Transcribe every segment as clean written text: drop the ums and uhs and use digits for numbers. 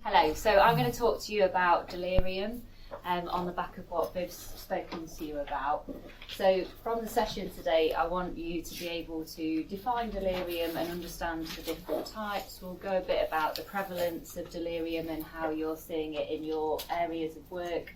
Hello, so I'm going to talk to you about delirium on the back of what Viv's spoken to you about. So from the session today, I want you to be able to define delirium and understand the different types. We'll go a bit about the prevalence of delirium and how you're seeing it in your areas of work,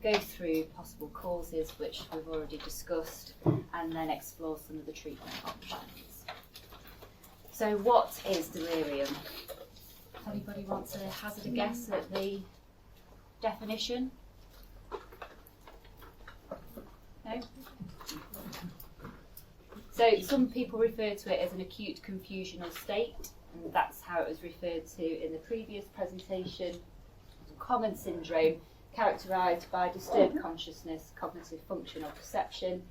go through possible causes, which we've already discussed, and then explore some of the treatment options. So what is delirium? Anybody want to hazard a guess at the definition? No? So some people refer to it as an acute confusional state, and that's how it was referred to in the previous presentation. Common syndrome characterised by disturbed consciousness, cognitive function or perception,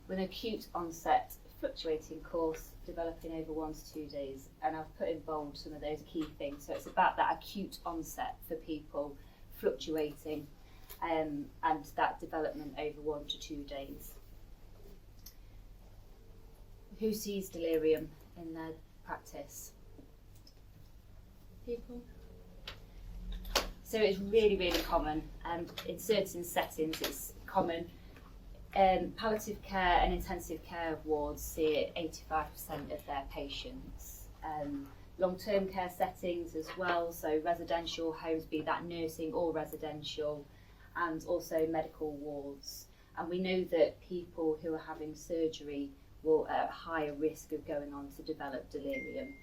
with an acute onset, fluctuating course, developing over 1 to 2 days. And I've put in bold some of those key things. So it's about that acute onset for people, fluctuating, and that development over 1 to 2 days. Who sees delirium in their practice? People? So it's really, really common, and in certain settings it's common. Palliative care and intensive care wards see it 85% of their patients. Long-term care settings as well, so residential homes, be that nursing or residential, and also medical wards. And we know that people who are having surgery will at a higher risk of going on to develop delirium.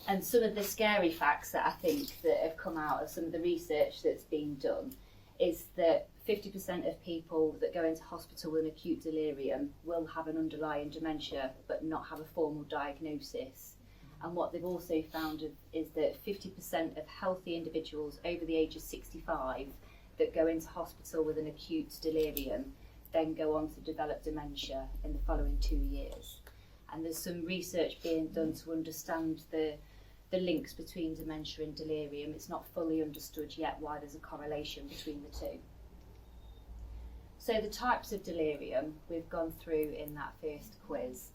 And some of the scary facts that I think that have come out of some of the research that's been done is that 50% of people that go into hospital with an acute delirium will have an underlying dementia but not have a formal diagnosis. And what they've also found is that 50% of healthy individuals over the age of 65 that go into hospital with an acute delirium then go on to develop dementia in the following 2 years. And there's some research being done to understand the links between dementia and delirium. It's not fully understood yet why there's a correlation between the two. So the types of delirium we've gone through in that first quiz.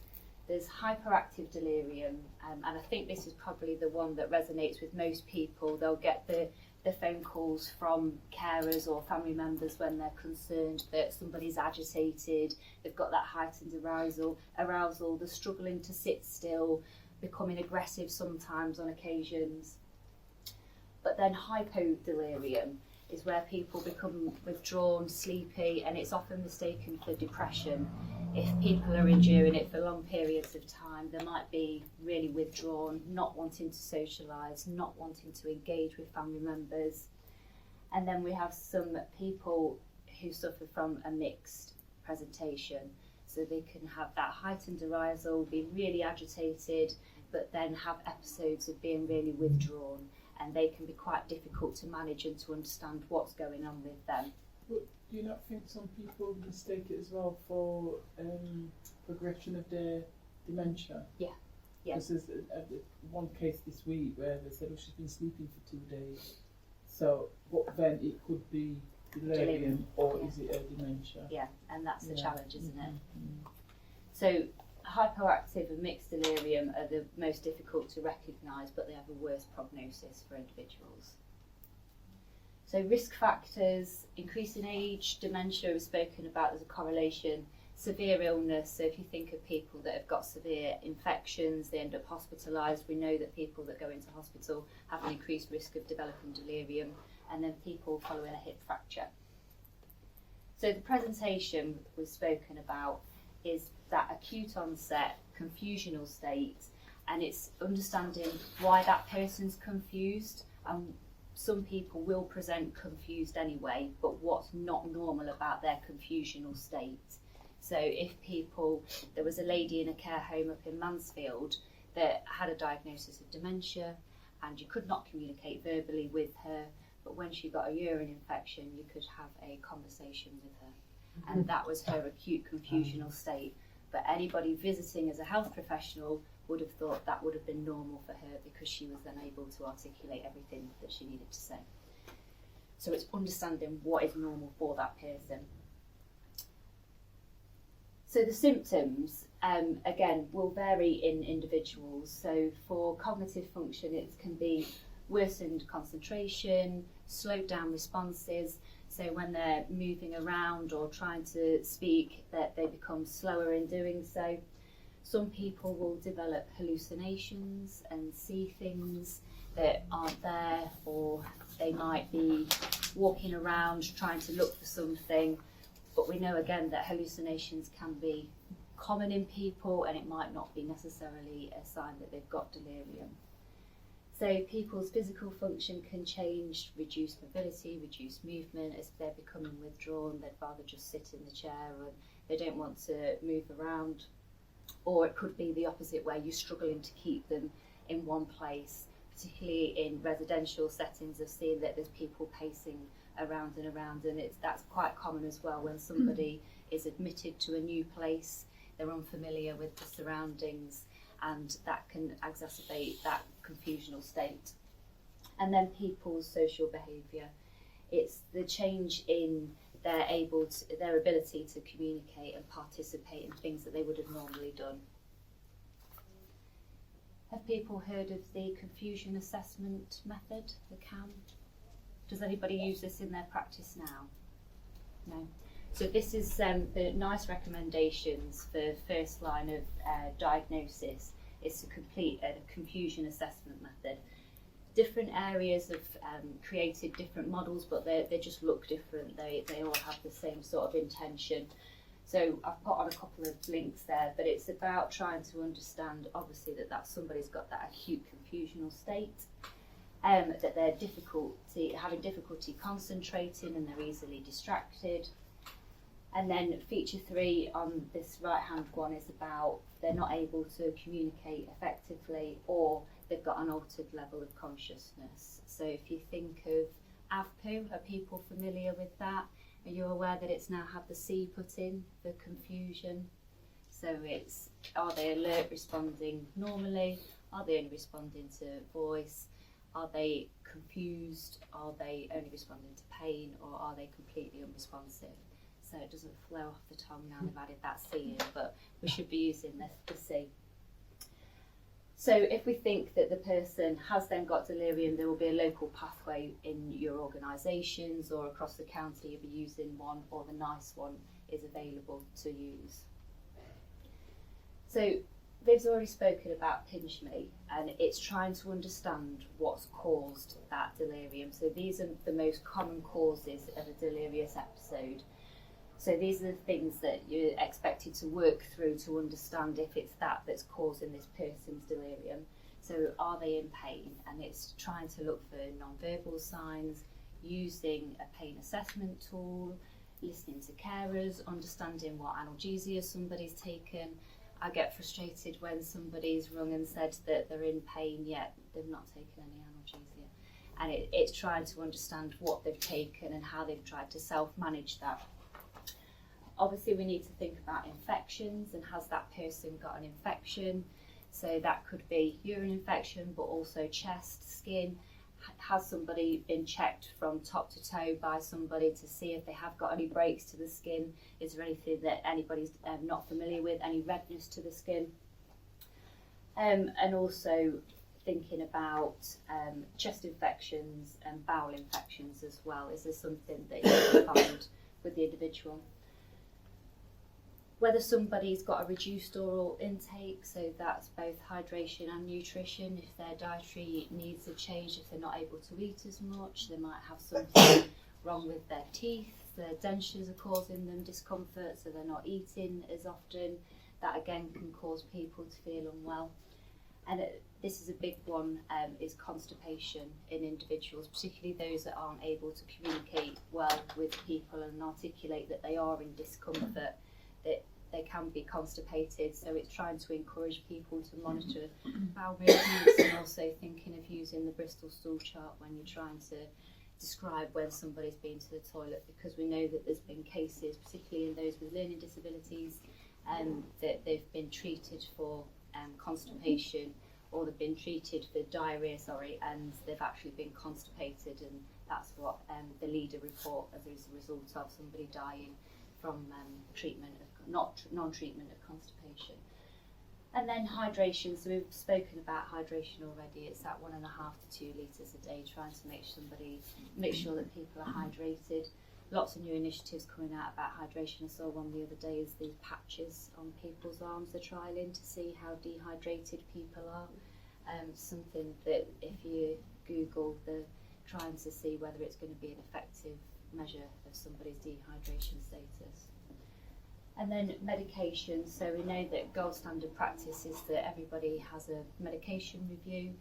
There's hyperactive delirium, and I think this is probably the one that resonates with most people. They'll get the phone calls from carers or family members when they're concerned that somebody's agitated, they've got that heightened arousal, they're struggling to sit still, becoming aggressive sometimes on occasions. But then hypodelirium is where people become withdrawn, sleepy, and it's often mistaken for depression. If people are enduring it for long periods of time, they might be really withdrawn, not wanting to socialise, not wanting to engage with family members. And then we have some people who suffer from a mixed presentation. So they can have that heightened arousal, be really agitated, but then have episodes of being really withdrawn. And they can be quite difficult to manage and to understand what's going on with them. But do you not think some people mistake it as well for progression of their dementia? Yeah. Because there's one case this week where they said, oh, she's been sleeping for 2 days. So, but then it could be delirium, or is it a dementia? Yeah, and that's the challenge, isn't it? Mm-hmm. So hyperactive and mixed delirium are the most difficult to recognise, but they have a worse prognosis for individuals. So risk factors, increasing age, dementia was spoken about, there's a correlation, severe illness, so if you think of people that have got severe infections, they end up hospitalised, we know that people that go into hospital have an increased risk of developing delirium, and then people following a hip fracture. So the presentation was spoken about is that acute onset, confusional state, and it's understanding why that person's confused. And some people will present confused anyway, but what's not normal about their confusional state. So if there was a lady in a care home up in Mansfield that had a diagnosis of dementia, and you could not communicate verbally with her, but when she got a urine infection, you could have a conversation with her. And that was her acute confusional state. But anybody visiting as a health professional would have thought that would have been normal for her because she was then able to articulate everything that she needed to say. So it's understanding what is normal for that person. So the symptoms, again, will vary in individuals. So for cognitive function, it can be worsened concentration, slowed down responses. So when they're moving around or trying to speak, that they become slower in doing so. Some people will develop hallucinations and see things that aren't there, or they might be walking around trying to look for something. But we know again that hallucinations can be common in people, and it might not be necessarily a sign that they've got delirium. So people's physical function can change, reduce mobility, reduce movement. As they're becoming withdrawn, they'd rather just sit in the chair and they don't want to move around. Or it could be the opposite, where you're struggling to keep them in one place, particularly in residential settings. I've seen that there's people pacing around, and that's quite common as well. When somebody is admitted to a new place, they're unfamiliar with the surroundings, and that can exacerbate that confusional state. And then people's social behaviour. It's the change in their ability to communicate and participate in things that they would have normally done. Have people heard of the confusion assessment method, the CAM? Does anybody use this in their practice now? No. So this is the nice recommendations for first line of diagnosis is to complete a confusion assessment method. Different areas have created different models, but they just look different. They all have the same sort of intention. So I've put on a couple of links there, but it's about trying to understand, obviously, that somebody's got that acute confusional state, that they're having difficulty concentrating and they're easily distracted. And then feature 3 on this right-hand one is about they're not able to communicate effectively, or they've got an altered level of consciousness. So if you think of AVPU, are people familiar with that? Are you aware that it's now had the C put in for confusion? So it's, are they alert, responding normally? Are they only responding to voice? Are they confused? Are they only responding to pain? Or are they completely unresponsive? So it doesn't flow off the tongue now they've added that C in, but we should be using the C. So if we think that the person has then got delirium, there will be a local pathway in your organisations or across the county. You'll be using one, or the nice one is available to use. So Viv's already spoken about PINCHMEE, and it's trying to understand what's caused that delirium. So these are the most common causes of a delirious episode. So these are the things that you're expected to work through to understand if it's that's causing this person's delirium. So are they in pain? And it's trying to look for non-verbal signs, using a pain assessment tool, listening to carers, understanding what analgesia somebody's taken. I get frustrated when somebody's rung and said that they're in pain yet they've not taken any analgesia. And it's trying to understand what they've taken and how they've tried to self-manage that. Obviously, we need to think about infections, and has that person got an infection? So that could be urine infection, but also chest, skin. Has somebody been checked from top to toe by somebody to see if they have got any breaks to the skin? Is there anything that anybody's not familiar with, any redness to the skin? And also thinking about chest infections and bowel infections as well. Is there something that you can find with the individual? Whether somebody's got a reduced oral intake, so that's both hydration and nutrition. If their dietary needs have changed, if they're not able to eat as much, they might have something wrong with their teeth. Their dentures are causing them discomfort, so they're not eating as often. That again can cause people to feel unwell. And this is a big one, is constipation in individuals, particularly those that aren't able to communicate well with people and articulate that they are in discomfort. That they can be constipated, so it's trying to encourage people to monitor bowel movements, and also thinking of using the Bristol stool chart when you're trying to describe when somebody's been to the toilet, because we know that there's been cases, particularly in those with learning disabilities, that they've been treated for constipation, or they've been treated for diarrhoea, and they've actually been constipated, and that's what the leader report as a result of somebody dying from non-treatment of constipation. And then hydration, so we've spoken about hydration already. It's at 1.5 to 2 litres a day, trying to make sure that people are hydrated. Lots of new initiatives coming out about hydration. I saw one the other day is these patches on people's arms they're trialling to see how dehydrated people are. Something that if you Google, they're trying to see whether it's going to be an effective measure of somebody's dehydration status. And then medication, so we know that gold standard practice is that everybody has a medication review,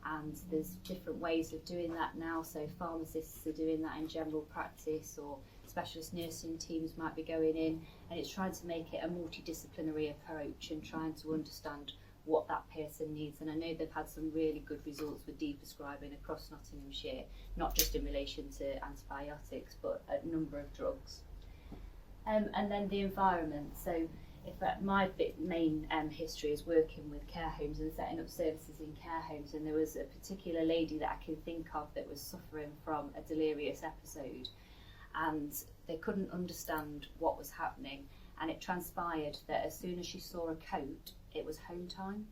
and there's different ways of doing that now. So pharmacists are doing that in general practice, or specialist nursing teams might be going in, and it's trying to make it a multidisciplinary approach and trying to understand what that person needs. And I know they've had some really good results with de-prescribing across Nottinghamshire, not just in relation to antibiotics, but a number of drugs. And then the environment. So my main history is working with care homes and setting up services in care homes, and there was a particular lady that I can think of that was suffering from a delirious episode, and they couldn't understand what was happening, and it transpired that as soon as she saw a coat, it was home time.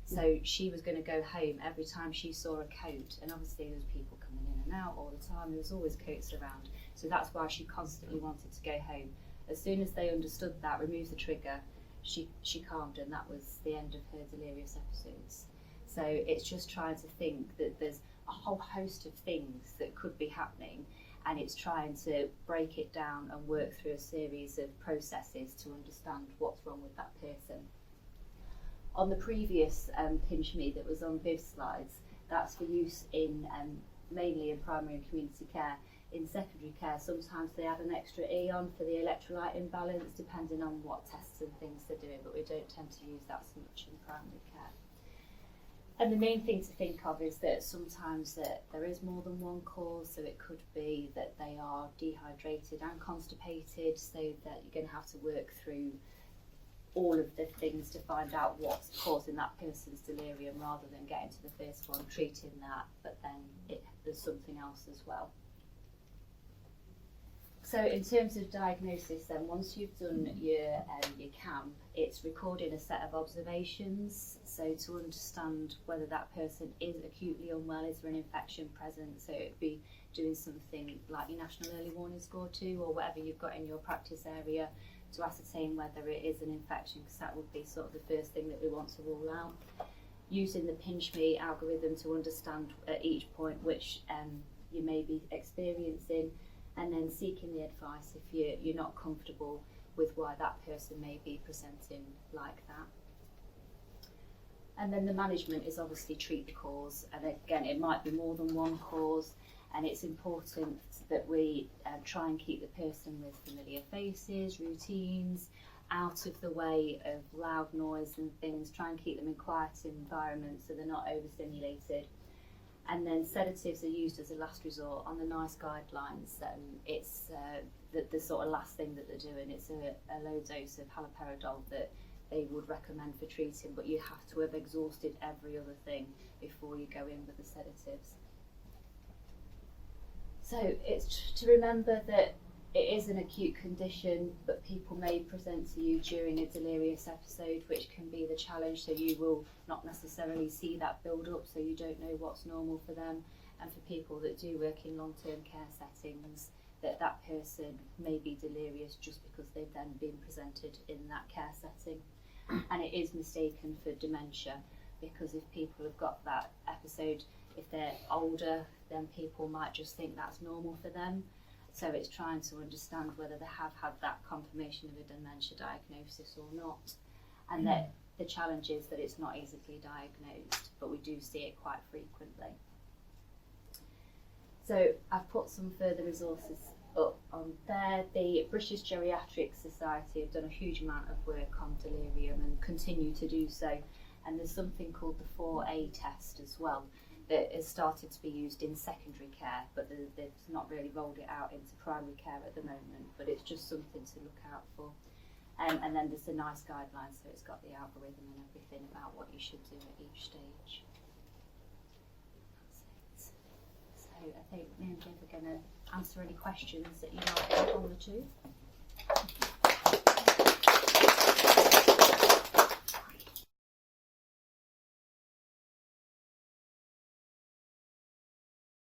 So she was going to go home every time she saw a coat, and obviously there was people coming in and out all the time, there was always coats around, so that's why she constantly wanted to go home. As soon as they understood that, removed the trigger, she calmed, and that was the end of her delirious episodes. So it's just trying to think that there's a whole host of things that could be happening, and it's trying to break it down and work through a series of processes to understand what's wrong with that person. On the previous Pinch Me that was on Viv's slides, that's for use in mainly in primary and community care. In secondary care, sometimes they add an extra E on for the electrolyte imbalance, depending on what tests and things they're doing, but we don't tend to use that so much in primary care. And the main thing to think of is that sometimes there is more than one cause, so it could be that they are dehydrated and constipated, so that you're going to have to work through all of the things to find out what's causing that person's delirium, rather than getting to the first one, treating that, but then there's something else as well. So in terms of diagnosis then, once you've done your camp, it's recording a set of observations, so to understand whether that person is acutely unwell, is there an infection present, so it'd be doing something like your National Early Warning Score 2 or whatever you've got in your practice area to ascertain whether it is an infection, because that would be sort of the first thing that we want to rule out. Using the Pinch Me algorithm to understand at each point which you may be experiencing, and then seeking the advice if you're not comfortable with why that person may be presenting like that. And then the management is obviously treat the cause, and again it might be more than one cause, and it's important that we try and keep the person with familiar faces, routines, out of the way of loud noise and things, try and keep them in quiet environments so they're not overstimulated. And then sedatives are used as a last resort. On the NICE guidelines, it's the sort of last thing that they're doing. It's a low dose of haloperidol that they would recommend for treating, but you have to have exhausted every other thing before you go in with the sedatives. So it's to remember that it is an acute condition, but people may present to you during a delirious episode, which can be the challenge. So you will not necessarily see that build up, so you don't know what's normal for them. And for people that do work in long-term care settings, that person may be delirious just because they've then been presented in that care setting. And it is mistaken for dementia, because if people have got that episode, if they're older, then people might just think that's normal for them. So it's trying to understand whether they have had that confirmation of a dementia diagnosis or not. And that the challenge is that it's not easily diagnosed, but we do see it quite frequently. So I've put some further resources up on there. The British Geriatric Society have done a huge amount of work on delirium and continue to do so. And there's something called the 4A test as well, that has started to be used in secondary care, but they've not really rolled it out into primary care at the moment, but it's just something to look out for. And then there's the NICE guidelines, so it's got the algorithm and everything about what you should do at each stage. That's it. So I think me and Viv are going to answer any questions that you might have on the two.